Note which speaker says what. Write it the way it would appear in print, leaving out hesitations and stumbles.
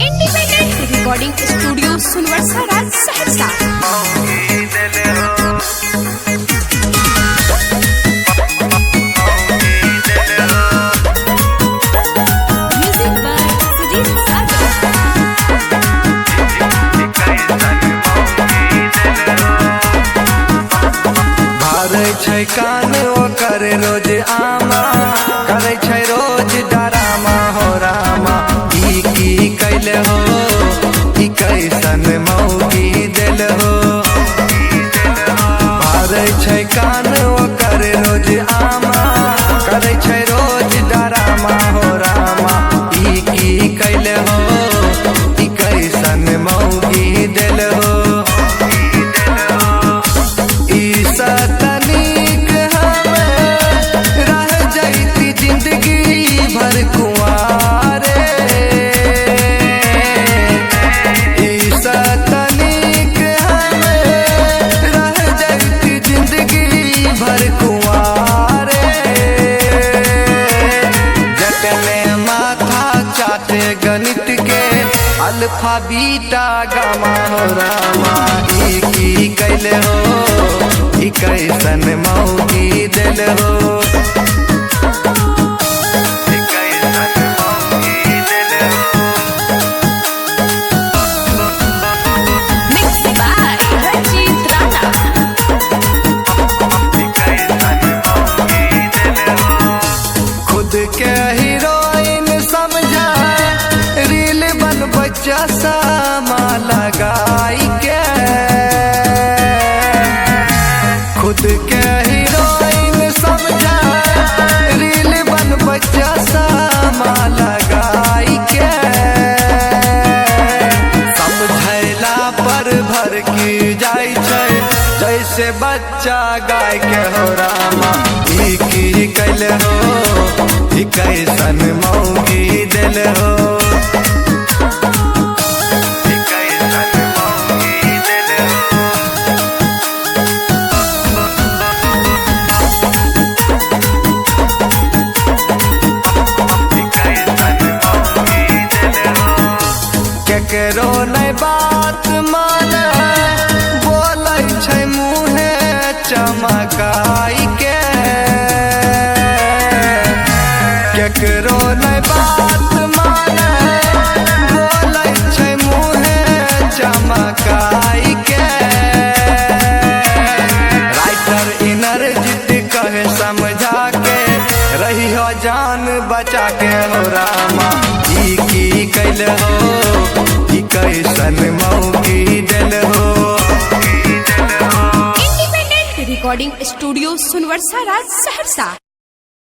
Speaker 1: Independent recording studio Sonbarsa Raj Saharsa. Music by Sujit Sagar.
Speaker 2: भारे छै कान ओकर रोज आमा, करे छै रोज डरामा हो रामा। की कैले हो, की कैसन मौगी दिल हो। भारे छै कान ओकर रोज आमा, करे छै रोज डरामा हो रामा। की कैले हो, की कैसन मौगी दिल हो। गणित के अल्फा बीटा गामा हो रामा। की कैले हो, की कैसन मौगी दिल हो।
Speaker 1: Mix by Ranjeet Rana.
Speaker 2: खुद के हीरोइन समझा रील बन बच्चा सामा लगाई के। खुद के हीरोइन समझा रील बन बच्चा सामा लगाई के। समझैला पर भर की जाय छै जैसे बच्चा गाय के हो रामा। की कैले हो, की कैसन मौगी दिल हो। केकरो नहीं बात माने, बोलै छै मुँहे चमकाई के। केकरो नहीं बात माने, बोलै छै मुँहे चमकाई के। राइटर इनरजीत कहे समझा के रही हो जान बचा के हो रामा। की कैले हो, की कैसन मौगी दिल हो।
Speaker 1: Independent recording studio Sonbarsa Raj Saharsa.